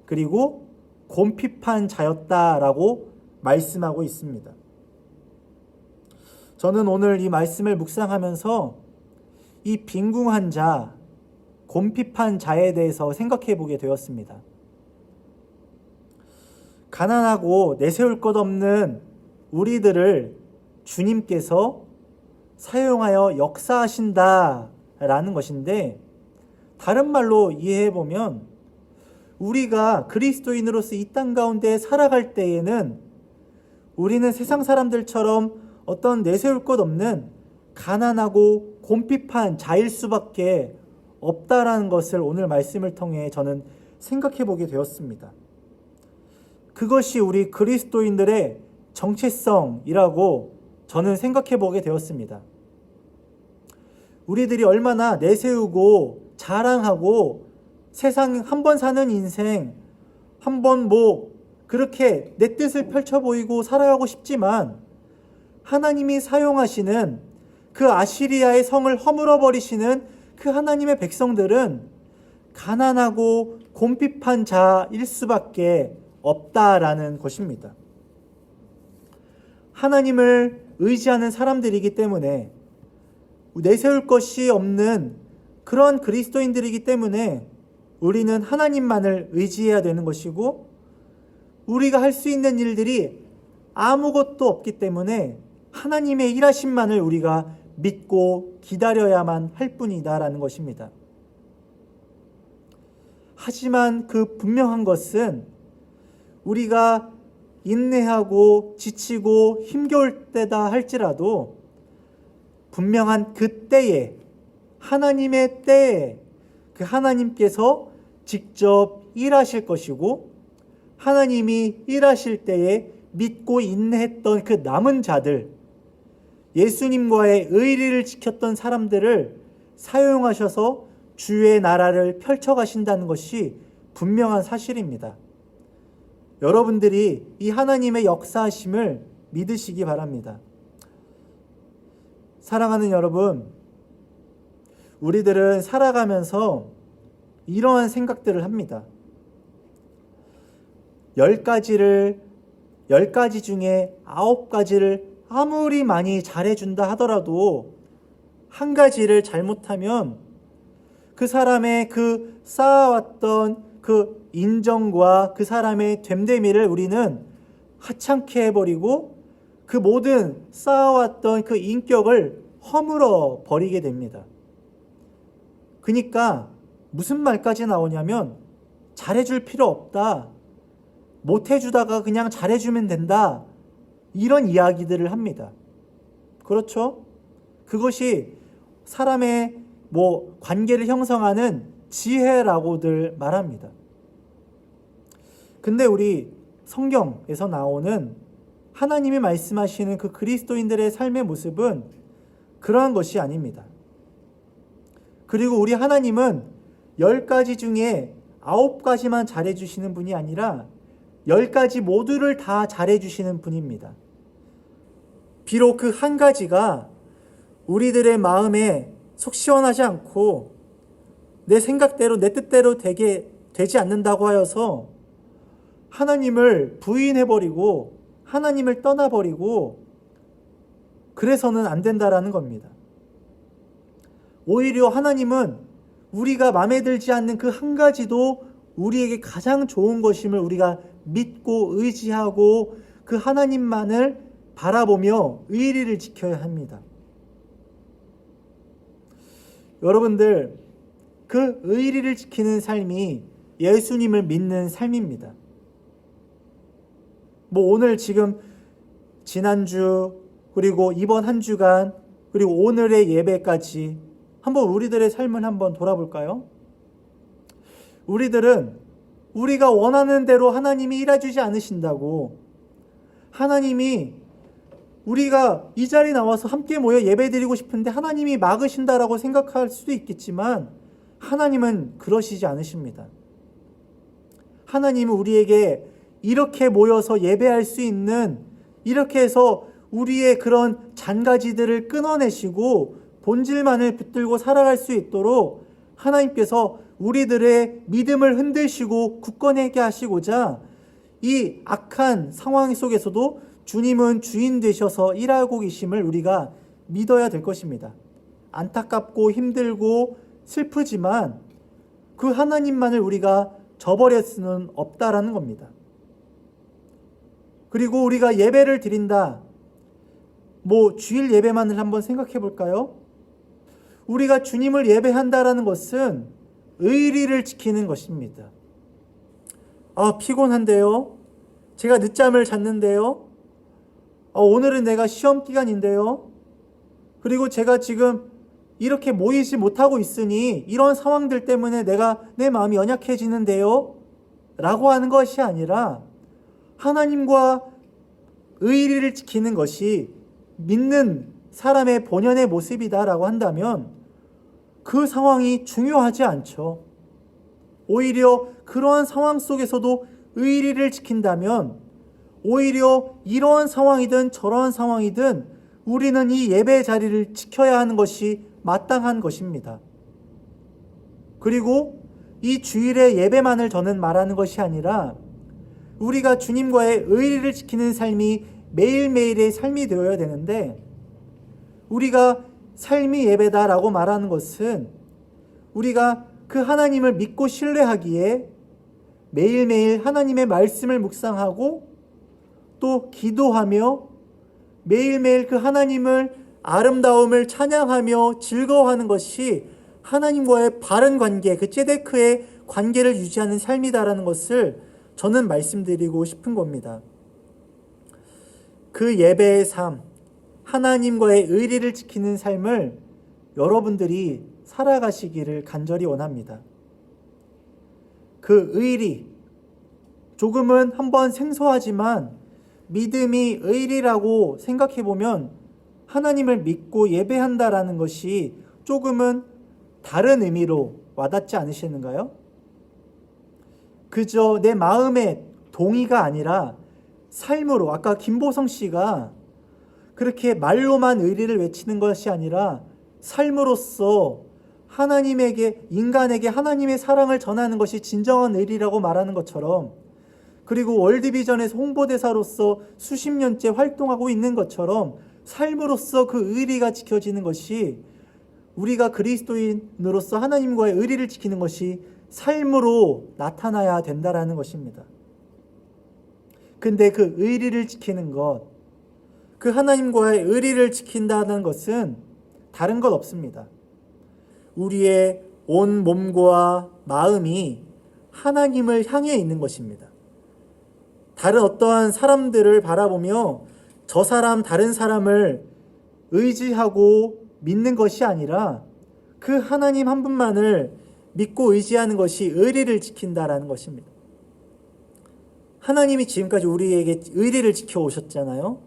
그리고 곰핍한 자였다라고 말씀하고 있습니다. 저는 오늘 이 말씀을 묵상하면서 이 빈궁한 자, 곰핍한 자에 대해서 생각해 보게 되었습니다. 가난하고 내세울 것 없는 우리들을 주님께서 사용하여 역사하신다라는 것인데, 다른 말로 이해해 보면 우리가 그리스도인으로서 이 땅 가운데 살아갈 때에는 우리는 세상 사람들처럼 어떤 내세울 것 없는 가난하고 곰핍한 자일 수밖에 없다라는 것을 오늘 말씀을 통해 저는 생각해 보게 되었습니다. 그것이 우리 그리스도인들의 정체성이라고 저는 생각해 보게 되었습니다. 우리들이 얼마나 내세우고 자랑하고 세상 한 번 사는 인생, 한 번 그렇게 내 뜻을 펼쳐 보이고 살아가고 싶지만, 하나님이 사용하시는 그 아시리아의 성을 허물어 버리시는 그 하나님의 백성들은 가난하고 곰핍한 자일 수밖에 없다라는 것입니다. 하나님을 의지하는 사람들이기 때문에, 내세울 것이 없는 그런 그리스도인들이기 때문에 우리는 하나님만을 의지해야 되는 것이고 우리가 할 수 있는 일들이 아무것도 없기 때문에 하나님의 일하심만을 우리가 믿고 기다려야만 할 뿐이다라는 것입니다. 하지만 그 분명한 것은 우리가 인내하고 지치고 힘겨울 때다 할지라도 분명한 그 때에, 하나님의 때에 그 하나님께서 직접 일하실 것이고 하나님이 일하실 때에 믿고 인내했던 그 남은 자들, 예수님과의 의리를 지켰던 사람들을 사용하셔서 주의 나라를 펼쳐가신다는 것이 분명한 사실입니다. 여러분들이 이 하나님의 역사하심을 믿으시기 바랍니다. 사랑하는 여러분, 우리들은 살아가면서 이러한 생각들을 합니다. 10가지 중에 9가지를 아무리 많이 잘해준다 하더라도 한 가지를 잘못하면 그 사람의 그 쌓아왔던 그 인정과 그 사람의 됨됨이를 우리는 하찮게 해버리고 그 모든 쌓아왔던 그 인격을 허물어 버리게 됩니다. 그러니까 무슨 말까지 나오냐면 잘해줄 필요 없다, 못해주다가 그냥 잘해주면 된다, 이런 이야기들을 합니다. 그렇죠? 그것이 사람의 관계를 형성하는 지혜라고들 말합니다. 근데 우리 성경에서 나오는 하나님이 말씀하시는 그 그리스도인들의 삶의 모습은 그러한 것이 아닙니다. 그리고 우리 하나님은 10가지 중에 9가지만 잘해주시는 분이 아니라 10가지 모두를 다 잘해주시는 분입니다. 비록 그 한 가지가 우리들의 마음에 속 시원하지 않고 내 생각대로 내 뜻대로 되지 않는다고 하여서 하나님을 부인해버리고 하나님을 떠나버리고 그래서는 안 된다라는 겁니다. 오히려 하나님은 우리가 마음에 들지 않는 그 한 가지도 우리에게 가장 좋은 것임을 우리가 믿고 의지하고 그 하나님만을 바라보며 의리를 지켜야 합니다. 여러분들, 그 의리를 지키는 삶이 예수님을 믿는 삶입니다. 오늘 지금 지난주 그리고 이번 한 주간 그리고 오늘의 예배까지 한번 우리들의 삶을 한번 돌아볼까요? 우리들은 우리가 원하는 대로 하나님이 일해주지 않으신다고, 하나님이 우리가 이 자리에 나와서 함께 모여 예배드리고 싶은데 하나님이 막으신다라고 생각할 수도 있겠지만 하나님은 그러시지 않으십니다. 하나님은 우리에게 이렇게 모여서 예배할 수 있는, 이렇게 해서 우리의 그런 잔가지들을 끊어내시고 본질만을 붙들고 살아갈 수 있도록 하나님께서 우리들의 믿음을 흔드시고 굳건하게 하시고자 이 악한 상황 속에서도 주님은 주인 되셔서 일하고 계심을 우리가 믿어야 될 것입니다. 안타깝고 힘들고 슬프지만 그 하나님만을 우리가 저버릴 수는 없다라는 겁니다. 그리고 우리가 예배를 드린다, 주일 예배만을 한번 생각해 볼까요? 우리가 주님을 예배한다라는 것은 의리를 지키는 것입니다. 피곤한데요? 제가 늦잠을 잤는데요? 오늘은 내가 시험 기간인데요? 그리고 제가 지금 이렇게 모이지 못하고 있으니 이런 상황들 때문에 내 마음이 연약해지는데요? 라고 하는 것이 아니라 하나님과 의리를 지키는 것이 믿는 사람의 본연의 모습이다라고 한다면 그 상황이 중요하지 않죠. 오히려 그러한 상황 속에서도 의리를 지킨다면 오히려 이러한 상황이든 저러한 상황이든 우리는 이 예배 자리를 지켜야 하는 것이 마땅한 것입니다. 그리고 이 주일의 예배만을 저는 말하는 것이 아니라 우리가 주님과의 의리를 지키는 삶이 매일매일의 삶이 되어야 되는데, 우리가 삶이 예배다라고 말하는 것은 우리가 그 하나님을 믿고 신뢰하기에 매일매일 하나님의 말씀을 묵상하고 또 기도하며 매일매일 그 하나님을 아름다움을 찬양하며 즐거워하는 것이 하나님과의 바른 관계, 그 ጼ데크의 관계를 유지하는 삶이다라는 것을 저는 말씀드리고 싶은 겁니다. 그 예배의 삶, 하나님과의 의리를 지키는 삶을 여러분들이 살아가시기를 간절히 원합니다. 그 의리, 조금은 한번 생소하지만 믿음이 의리라고 생각해보면 하나님을 믿고 예배한다라는 것이 조금은 다른 의미로 와닿지 않으시는가요? 그저 내 마음의 동의가 아니라 삶으로, 아까 김보성 씨가 그렇게 말로만 의리를 외치는 것이 아니라 삶으로서 하나님에게, 인간에게 하나님의 사랑을 전하는 것이 진정한 의리라고 말하는 것처럼, 그리고 월드비전에서 홍보대사로서 수십 년째 활동하고 있는 것처럼 삶으로서 그 의리가 지켜지는 것이, 우리가 그리스도인으로서 하나님과의 의리를 지키는 것이 삶으로 나타나야 된다라는 것입니다. 근데 그 의리를 지키는 것, 그 하나님과의 의리를 지킨다는 것은 다른 것 없습니다. 우리의 온 몸과 마음이 하나님을 향해 있는 것입니다. 다른 어떠한 사람들을 바라보며 저 사람, 다른 사람을 의지하고 믿는 것이 아니라 그 하나님 한 분만을 믿고 의지하는 것이 의리를 지킨다라는 것입니다. 하나님이 지금까지 우리에게 의리를 지켜오셨잖아요.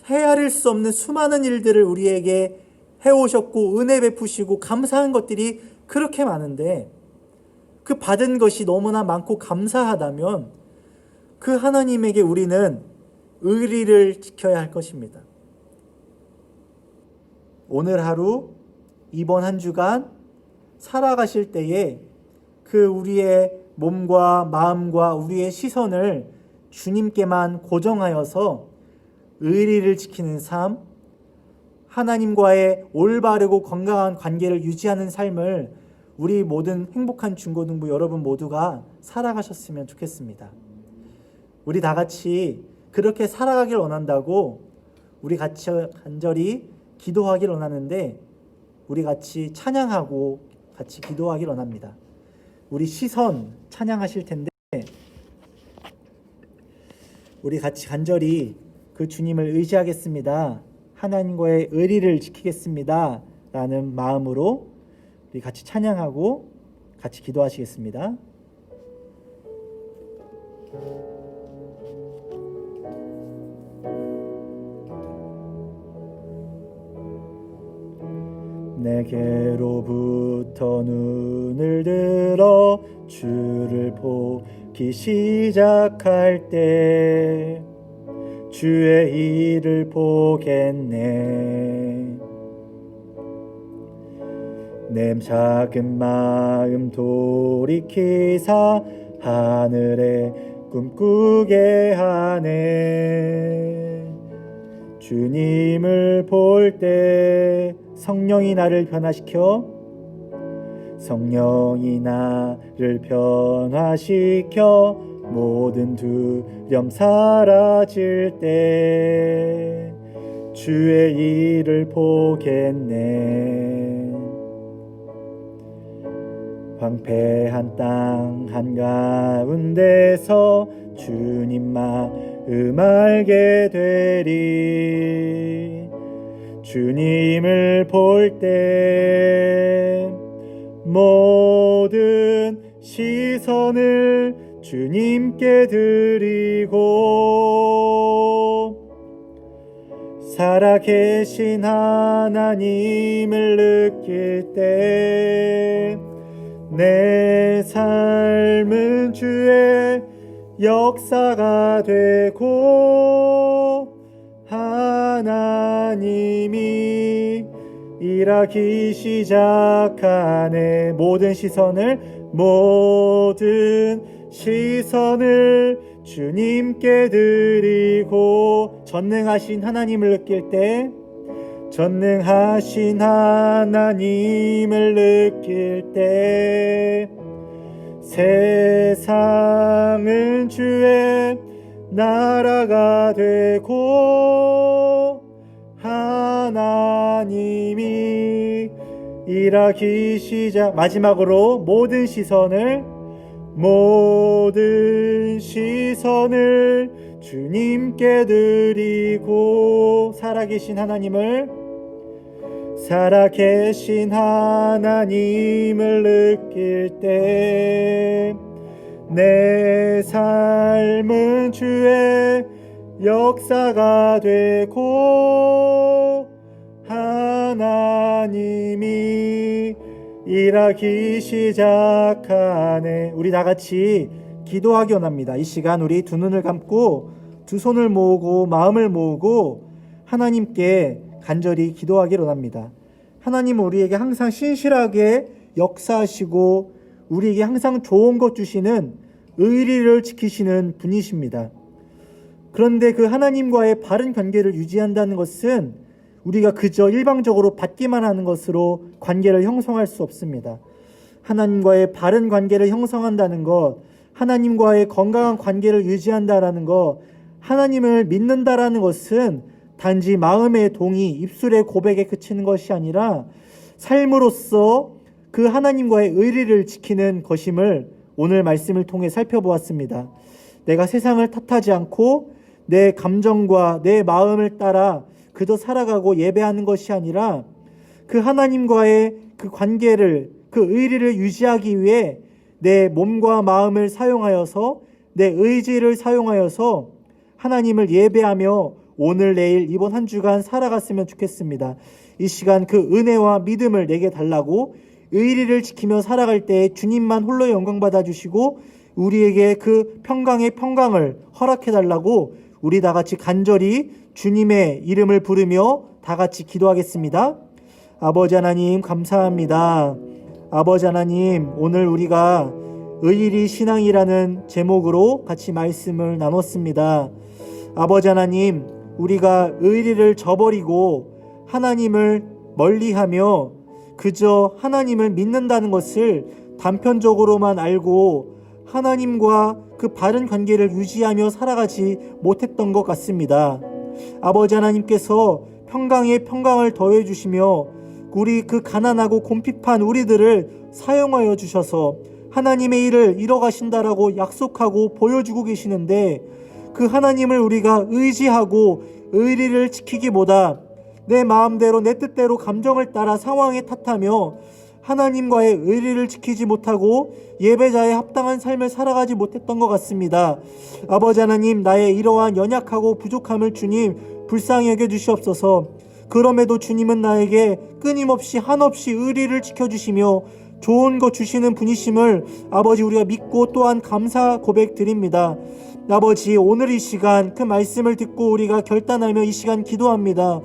헤아릴 수 없는 수많은 일들을 우리에게 해오셨고 은혜 베푸시고 감사한 것들이 그렇게 많은데, 그 받은 것이 너무나 많고 감사하다면 그 하나님에게 우리는 의리를 지켜야 할 것입니다. 오늘 하루, 이번 한 주간 살아가실 때에 그 우리의 몸과 마음과 우리의 시선을 주님께만 고정하여서 의리를 지키는 삶, 하나님과의 올바르고 건강한 관계를 유지하는 삶을 우리 모든 행복한 중고등부 여러분 모두가 살아가셨으면 좋겠습니다. 우리 다 같이 그렇게 살아가길 원한다고 우리 같이 간절히 기도하길 원하는데, 우리 같이 찬양하고 같이 기도하길 원합니다. 우리 시선 찬양하실 텐데 우리 같이 간절히 그 주님을 의지하겠습니다, 하나님과의 의리를 지키겠습니다 라는 마음으로 우리 같이 찬양하고 같이 기도하시겠습니다. 내게로부터 눈을 들어 주를 보기 시작할 때 주의 일을 보겠네. 내 작은 마음 돌이키사 하늘에 꿈꾸게 하네. 주님을 볼 때 성령이 나를 변화시켜, 성령이 나를 변화시켜 모든 두려움 사라질 때 주의 일을 보겠네. 황폐한 땅 한가운데서 주님 마음 알게 되리. 주님을 볼 때 모든 시선을 주님께 드리고 살아계신 하나님을 느낄 때 내 삶은 주의 역사가 되고 하나님이 일하기 시작하네. 모든 시선을 주님께 드리고 전능하신 하나님을 느낄 때 전능하신 하나님을 느낄 때 세상은 주의 나라가 되고 하나님이 일하기 시작. 마지막으로 모든 시선을 주님께 드리고 살아계신 하나님을 느낄 때 내 삶은 주의 역사가 되고 하나님이 일하기 시작하네. 우리 다 같이 기도하기 원합니다. 이 시간 우리 두 눈을 감고 두 손을 모으고 마음을 모으고 하나님께 간절히 기도하기 원합니다. 하나님은 우리에게 항상 신실하게 역사하시고 우리에게 항상 좋은 것 주시는 의리를 지키시는 분이십니다. 그런데 그 하나님과의 바른 관계를 유지한다는 것은 우리가 그저 일방적으로 받기만 하는 것으로 관계를 형성할 수 없습니다. 하나님과의 바른 관계를 형성한다는 것, 하나님과의 건강한 관계를 유지한다라는 것, 하나님을 믿는다라는 것은 단지 마음의 동의, 입술의 고백에 그치는 것이 아니라 삶으로서 그 하나님과의 의리를 지키는 것임을 오늘 말씀을 통해 살펴보았습니다. 내가 세상을 탓하지 않고 내 감정과 내 마음을 따라 그저 살아가고 예배하는 것이 아니라 그 하나님과의 그 관계를, 그 의리를 유지하기 위해 내 몸과 마음을 사용하여서 내 의지를 사용하여서 하나님을 예배하며 오늘 내일 이번 한 주간 살아갔으면 좋겠습니다. 이 시간 그 은혜와 믿음을 내게 달라고 의리를 지키며 살아갈 때 주님만 홀로 영광 받아주시고 우리에게 그 평강의 평강을 허락해 달라고 우리 다 같이 간절히 주님의 이름을 부르며 다 같이 기도하겠습니다. 아버지 하나님 감사합니다. 아버지 하나님, 오늘 우리가 의리 신앙이라는 제목으로 같이 말씀을 나눴습니다. 아버지 하나님, 우리가 의리를 저버리고 하나님을 멀리하며 그저 하나님을 믿는다는 것을 단편적으로만 알고 하나님과 그 바른 관계를 유지하며 살아가지 못했던 것 같습니다. 아버지 하나님께서 평강에 평강을 더해 주시며 우리 그 가난하고 곰핍한 우리들을 사용하여 주셔서 하나님의 일을 이뤄가신다라고 약속하고 보여주고 계시는데 그 하나님을 우리가 의지하고 의리를 지키기보다 내 마음대로 내 뜻대로 감정을 따라 상황에 탓하며 하나님과의 의리를 지키지 못하고 예배자의 합당한 삶을 살아가지 못했던 것 같습니다. 아버지 하나님, 나의 이러한 연약하고 부족함을 주님 불쌍히 여겨주시옵소서. 그럼에도 주님은 나에게 끊임없이 한없이 의리를 지켜주시며 좋은 것 주시는 분이심을 아버지 우리가 믿고 또한 감사 고백 드립니다. 아버지, 오늘 이 시간 그 말씀을 듣고 우리가 결단하며 이 시간 기도합니다.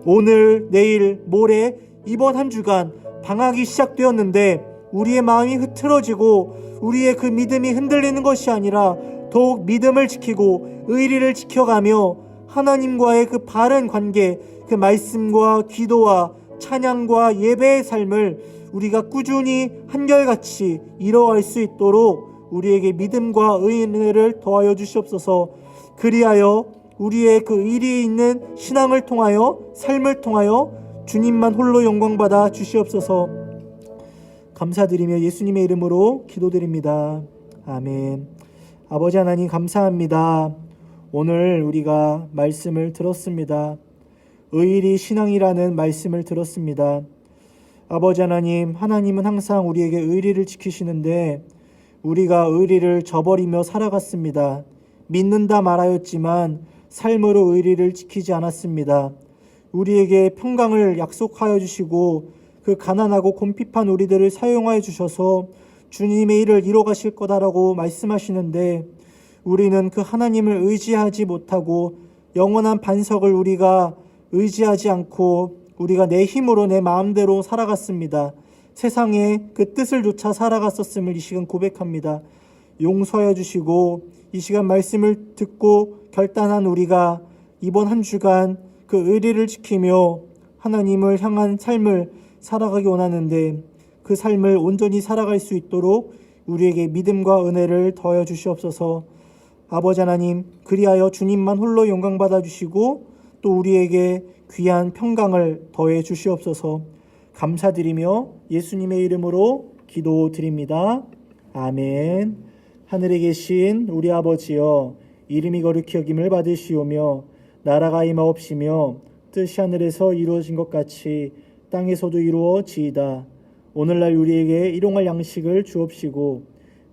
오늘, 내일, 모레, 이번 한 주간 방학이 시작되었는데 우리의 마음이 흐트러지고 우리의 그 믿음이 흔들리는 것이 아니라 더욱 믿음을 지키고 의리를 지켜가며 하나님과의 그 바른 관계, 그 말씀과 기도와 찬양과 예배의 삶을 우리가 꾸준히 한결같이 이뤄갈 수 있도록 우리에게 믿음과 은혜를 더하여 주시옵소서. 그리하여 우리의 그 의리 있는 신앙을 통하여 삶을 통하여 주님만 홀로 영광받아 주시옵소서. 감사드리며 예수님의 이름으로 기도드립니다. 아멘. 아버지 하나님 감사합니다. 오늘 우리가 말씀을 들었습니다. 의리 신앙이라는 말씀을 들었습니다. 아버지 하나님, 하나님은 항상 우리에게 의리를 지키시는데 우리가 의리를 저버리며 살아갔습니다. 믿는다 말하였지만 삶으로 의리를 지키지 않았습니다. 우리에게 평강을 약속하여 주시고 그 가난하고 곰핍한 우리들을 사용하여 주셔서 주님의 일을 이뤄가실 거다라고 말씀하시는데 우리는 그 하나님을 의지하지 못하고 영원한 반석을 우리가 의지하지 않고 우리가 내 힘으로 내 마음대로 살아갔습니다. 세상에 그 뜻을 조차 살아갔었음을 이 시간 고백합니다. 용서하여 주시고 이 시간 말씀을 듣고 결단한 우리가 이번 한 주간 그 의리를 지키며 하나님을 향한 삶을 살아가기 원하는데 그 삶을 온전히 살아갈 수 있도록 우리에게 믿음과 은혜를 더하여 주시옵소서. 아버지 하나님, 그리하여 주님만 홀로 영광 받아 주시고 또 우리에게 귀한 평강을 더해 주시옵소서. 감사드리며 예수님의 이름으로 기도드립니다. 아멘. 하늘에 계신 우리 아버지여, 이름이 거룩히 여김을 받으시오며 나라가 임하옵시며 뜻이 하늘에서 이루어진 것 같이 땅에서도 이루어지이다. 오늘날 우리에게 일용할 양식을 주옵시고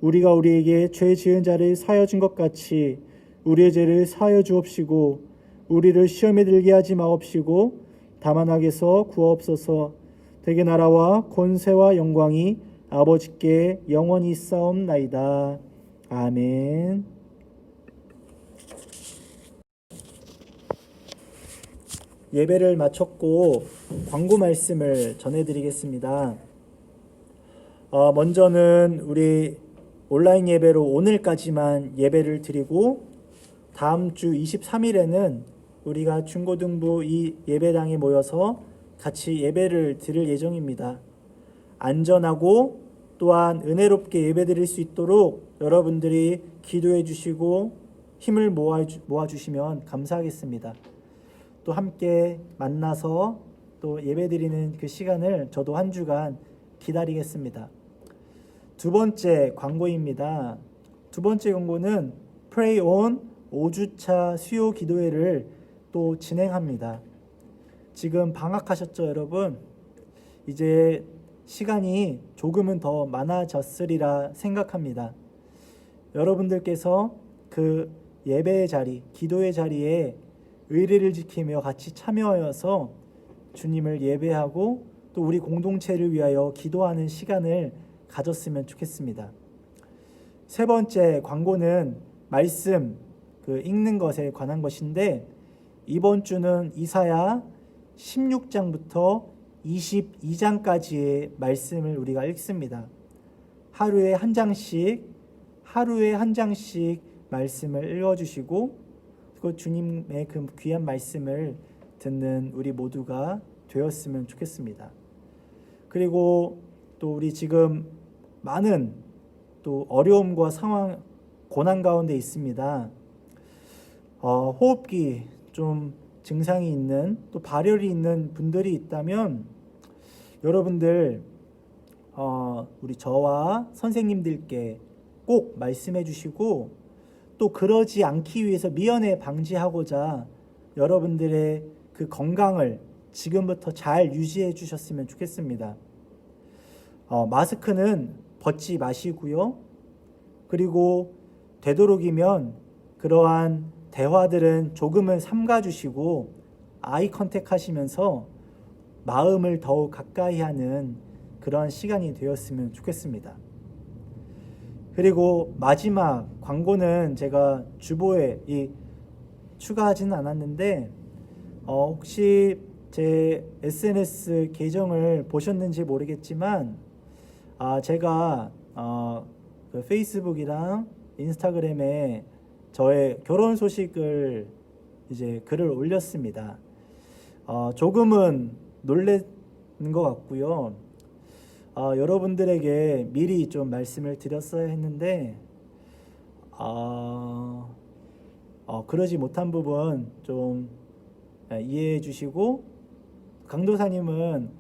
우리가 우리에게 죄 지은 자를 사하여 준 것 같이 우리의 죄를 사하여 주옵시고 우리를 시험에 들게 하지 마옵시고 다만 악에서 구하옵소서. 대개 나라와 권세와 영광이 아버지께 영원히 있사옵나이다. 아멘. 예배를 마쳤고 광고 말씀을 전해드리겠습니다. 먼저는 우리 온라인 예배로 오늘까지만 예배를 드리고 다음 주 23일에는 우리가 중고등부 이 예배당에 모여서 같이 예배를 드릴 예정입니다. 안전하고 또한 은혜롭게 예배드릴 수 있도록 여러분들이 기도해 주시고 힘을 모아 주시면 감사하겠습니다. 또 함께 만나서 또 예배드리는 그 시간을 저도 한 주간 기다리겠습니다. 두 번째 광고입니다. 두 번째 광고는 Pray On 5주차 수요 기도회를 또 진행합니다. 지금 방학하셨죠, 여러분? 이제 시간이 조금은 더 많아졌으리라 생각합니다. 여러분들께서 그 예배의 자리, 기도의 자리에 의리를 지키며 같이 참여하여서 주님을 예배하고 또 우리 공동체를 위하여 기도하는 시간을 가졌으면 좋겠습니다. 세 번째 광고는 말씀 읽는 것에 관한 것인데 이번 주는 이사야 16장부터 22장까지의 말씀을 우리가 읽습니다. 하루에 한 장씩 말씀을 읽어주시고 그 주님의 그 귀한 말씀을 듣는 우리 모두가 되었으면 좋겠습니다. 그리고 또 우리 지금 많은 또 어려움과 상황, 고난 가운데 있습니다. 호흡기 좀 증상이 있는 또 발열이 있는 분들이 있다면 여러분들 우리 저와 선생님들께 꼭 말씀해 주시고 또 그러지 않기 위해서 미연에 방지하고자 여러분들의 그 건강을 지금부터 잘 유지해 주셨으면 좋겠습니다. 마스크는 벗지 마시고요. 그리고 되도록이면 그러한 대화들은 조금은 삼가주시고 아이 컨택 하시면서 마음을 더욱 가까이 하는 그러한 시간이 되었으면 좋겠습니다. 그리고 마지막 광고는 제가 주보에 추가하지는 않았는데 혹시 제 SNS 계정을 보셨는지 모르겠지만 제가 그 페이스북이랑 인스타그램에 저의 결혼 소식을 이제 글을 올렸습니다. 조금은 놀란 것 같고요. 여러분들에게 미리 좀 말씀을 드렸어야 했는데 그러지 못한 부분 좀 이해해 주시고 강도사님은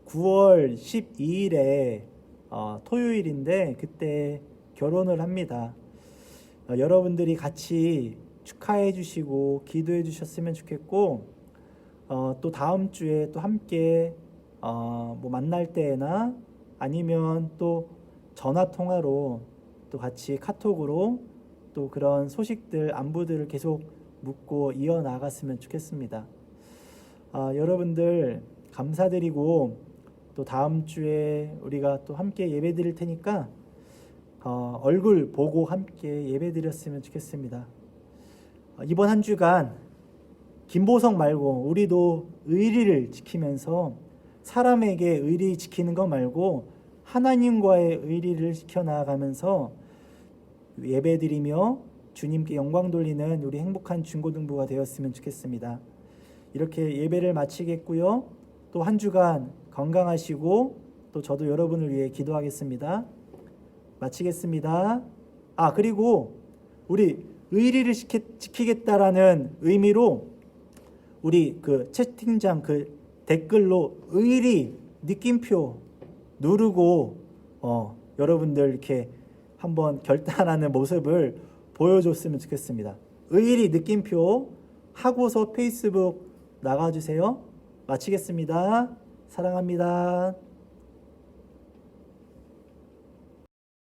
9월 12일에 토요일인데 그때 결혼을 합니다. 여러분들이 같이 축하해 주시고 기도해 주셨으면 좋겠고 또 다음 주에 또 함께 뭐 만날 때나 아니면 또 전화 통화로 또 같이 카톡으로 또 그런 소식들 안부들을 계속 묻고 이어나갔으면 좋겠습니다. 여러분들 감사드리고 또 다음 주에 우리가 또 함께 예배 드릴 테니까 얼굴 보고 함께 예배 드렸으면 좋겠습니다. 이번 한 주간 김보성 말고 우리도 의리를 지키면서 사람에게 의리 지키는 것 말고 하나님과의 의리를 지켜나가면서 예배드리며 주님께 영광 돌리는 우리 행복한 중고등부가 되었으면 좋겠습니다. 이렇게 예배를 마치겠고요. 또 한 주간 건강하시고 또 저도 여러분을 위해 기도하겠습니다. 마치겠습니다. 그리고 우리 의리를 지키겠다라는 의미로 우리 그 채팅창 그 댓글로 의리 느낌표 누르고 여러분들 이렇게 한번 결단하는 모습을 보여줬으면 좋겠습니다. 의리 느낌표 하고서 페이스북 나가주세요. 마치겠습니다. 사랑합니다.